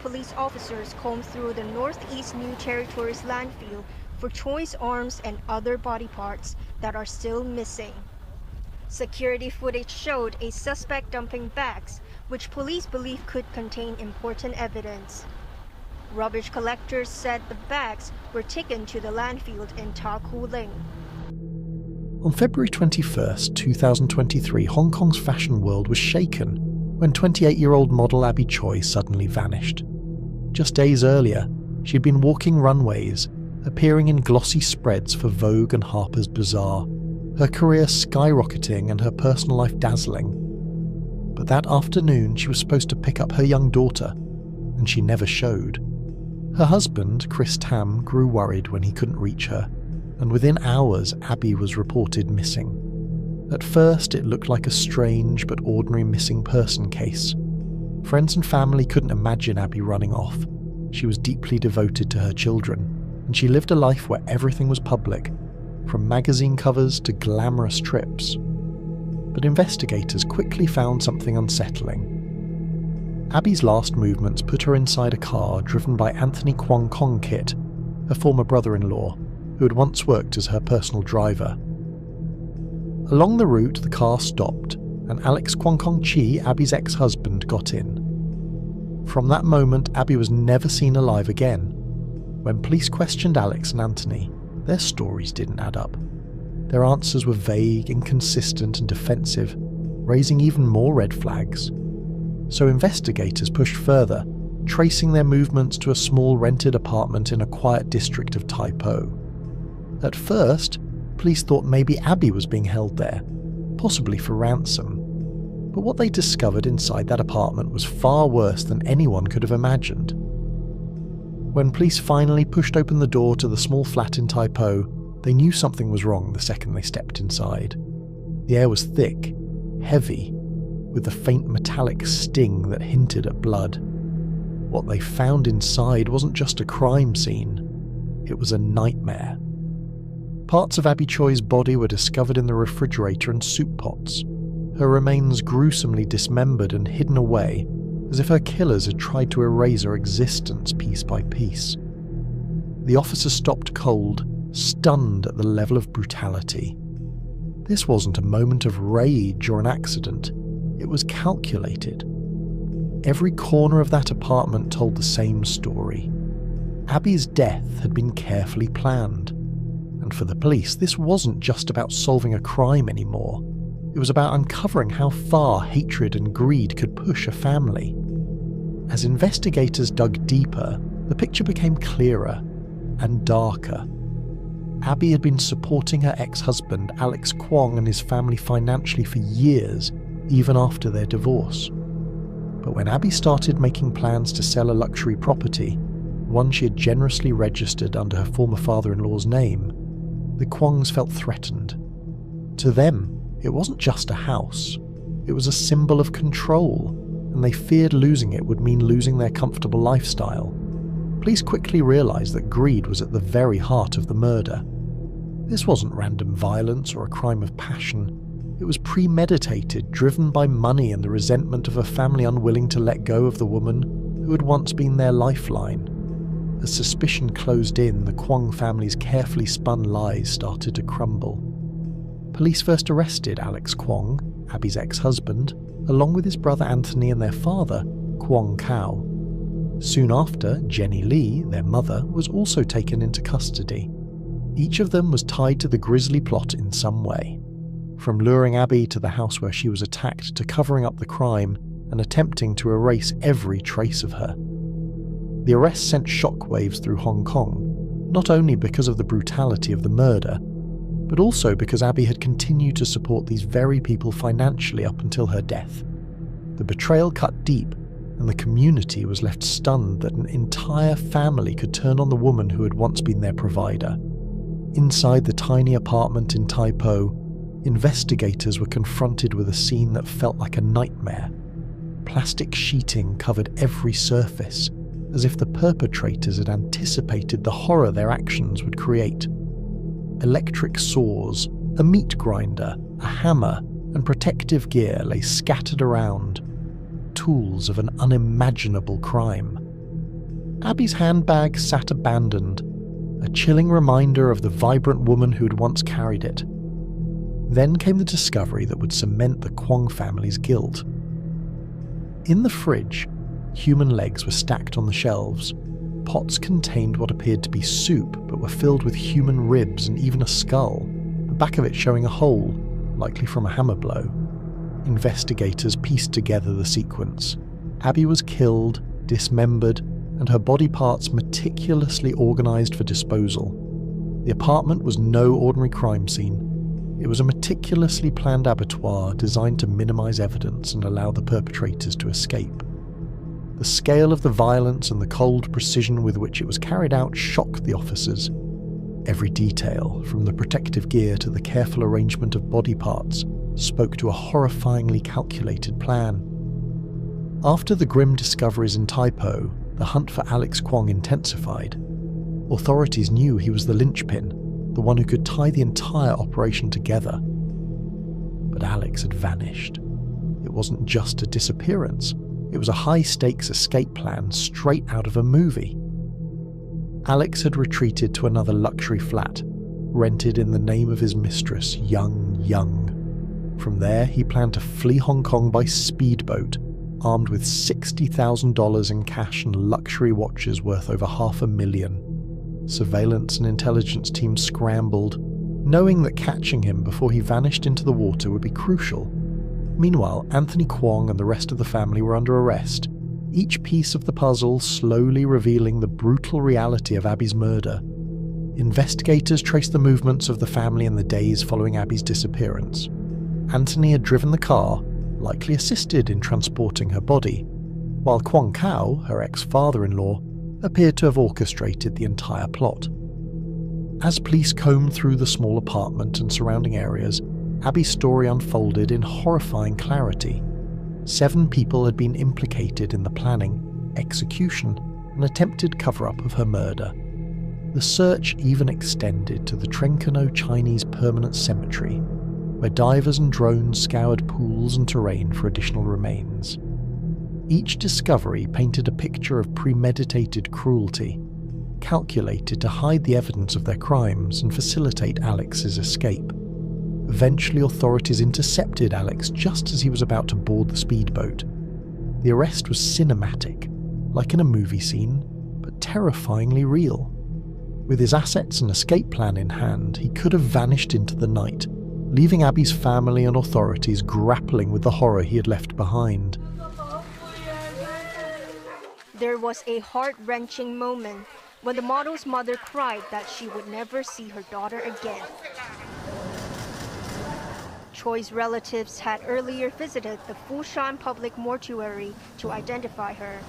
police officers combed through the Northeast New Territories landfill for Choi's arms and other body parts that are still missing. Security footage showed a suspect dumping bags, which police believe could contain important evidence. Rubbish collectors said the bags were taken to the landfill in Ta Kwu Ling. On February 21st, 2023, Hong Kong's fashion world was shaken when 28-year-old model Abby Choi suddenly vanished. Just days earlier, she'd been walking runways, appearing in glossy spreads for Vogue and Harper's Bazaar, her career skyrocketing and her personal life dazzling. But that afternoon, she was supposed to pick up her young daughter, and she never showed. Her husband, Chris Tam, grew worried when he couldn't reach her, and within hours, Abby was reported missing. At first, it looked like a strange but ordinary missing person case. Friends and family couldn't imagine Abby running off. She was deeply devoted to her children, and she lived a life where everything was public, from magazine covers to glamorous trips. But investigators quickly found something unsettling. Abby's last movements put her inside a car driven by Anthony Kwong Kong Kit, her former brother-in-law, who had once worked as her personal driver. Along the route, the car stopped, and Alex Kwong Kong Chi, Abby's ex-husband, got in. From that moment, Abby was never seen alive again. When police questioned Alex and Anthony, their stories didn't add up. Their answers were vague, inconsistent, and defensive, raising even more red flags. So investigators pushed further, tracing their movements to a small rented apartment in a quiet district of Tai Po. At first, police thought maybe Abby was being held there, possibly for ransom. But what they discovered inside that apartment was far worse than anyone could have imagined. When police finally pushed open the door to the small flat in Tai Po, they knew something was wrong the second they stepped inside. The air was thick, heavy, with a faint metallic sting that hinted at blood. What they found inside wasn't just a crime scene, it was a nightmare. Parts of Abby Choi's body were discovered in the refrigerator and soup pots, her remains gruesomely dismembered and hidden away, as if her killers had tried to erase her existence piece by piece. The officer stopped cold, stunned at the level of brutality. This wasn't a moment of rage or an accident, it was calculated. Every corner of that apartment told the same story. Abby's death had been carefully planned. And for the police, this wasn't just about solving a crime anymore. It was about uncovering how far hatred and greed could push a family. As investigators dug deeper, the picture became clearer and darker. Abby had been supporting her ex-husband, Alex Kwong, and his family financially for years, even after their divorce. But when Abby started making plans to sell a luxury property, one she had generously registered under her former father-in-law's name, the Kwongs felt threatened. To them, it wasn't just a house. It was a symbol of control, and they feared losing it would mean losing their comfortable lifestyle. Police quickly realized that greed was at the very heart of the murder. This wasn't random violence or a crime of passion. It was premeditated, driven by money and the resentment of a family unwilling to let go of the woman who had once been their lifeline. As suspicion closed in, the Kwong family's carefully spun lies started to crumble. Police first arrested Alex Kwong, Abby's ex-husband, along with his brother Anthony and their father, Kwong Kao. Soon after, Jenny Lee, their mother, was also taken into custody. Each of them was tied to the grisly plot in some way. From luring Abby to the house where she was attacked to covering up the crime and attempting to erase every trace of her. The arrest sent shockwaves through Hong Kong, not only because of the brutality of the murder, but also because Abby had continued to support these very people financially up until her death. The betrayal cut deep, and the community was left stunned that an entire family could turn on the woman who had once been their provider. Inside the tiny apartment in Tai Po, investigators were confronted with a scene that felt like a nightmare. Plastic sheeting covered every surface, as if the perpetrators had anticipated the horror their actions would create. Electric saws, a meat grinder, a hammer, and protective gear lay scattered around, tools of an unimaginable crime. Abby's handbag sat abandoned, a chilling reminder of the vibrant woman who had once carried it. Then came the discovery that would cement the Kwong family's guilt. In the fridge, human legs were stacked on the shelves. Pots contained what appeared to be soup, but were filled with human ribs and even a skull, the back of it showing a hole, likely from a hammer blow. Investigators pieced together the sequence. Abby was killed, dismembered, and her body parts meticulously organised for disposal. The apartment was no ordinary crime scene. It was a meticulously planned abattoir designed to minimise evidence and allow the perpetrators to escape. The scale of the violence and the cold precision with which it was carried out shocked the officers. Every detail, from the protective gear to the careful arrangement of body parts, spoke to a horrifyingly calculated plan. After the grim discoveries in Taipo, the hunt for Alex Kwong intensified. Authorities knew he was the linchpin, the one who could tie the entire operation together. But Alex had vanished. It wasn't just a disappearance, it was a high-stakes escape plan straight out of a movie. Alex had retreated to another luxury flat, rented in the name of his mistress, Young. From there, he planned to flee Hong Kong by speedboat, armed with $60,000 in cash and luxury watches worth over $500,000. Surveillance and intelligence teams scrambled, knowing that catching him before he vanished into the water would be crucial. Meanwhile, Anthony Kwong and the rest of the family were under arrest, each piece of the puzzle slowly revealing the brutal reality of Abby's murder. Investigators traced the movements of the family in the days following Abby's disappearance. Anthony had driven the car, likely assisted in transporting her body, while Kwong Kao, her ex-father-in-law, appeared to have orchestrated the entire plot. As police combed through the small apartment and surrounding areas, Abby's story unfolded in horrifying clarity. 7 people had been implicated in the planning, execution, and attempted cover-up of her murder. The search even extended to the Trenkano Chinese Permanent Cemetery, where divers and drones scoured pools and terrain for additional remains. Each discovery painted a picture of premeditated cruelty, calculated to hide the evidence of their crimes and facilitate Alex's escape. Eventually, authorities intercepted Alex just as he was about to board the speedboat. The arrest was cinematic, like in a movie scene, but terrifyingly real. With his assets and escape plan in hand, he could have vanished into the night, leaving Abby's family and authorities grappling with the horror he had left behind. There was a heart-wrenching moment when the model's mother cried that she would never see her daughter again. Choi's relatives had earlier visited the Fushan public mortuary to identify her,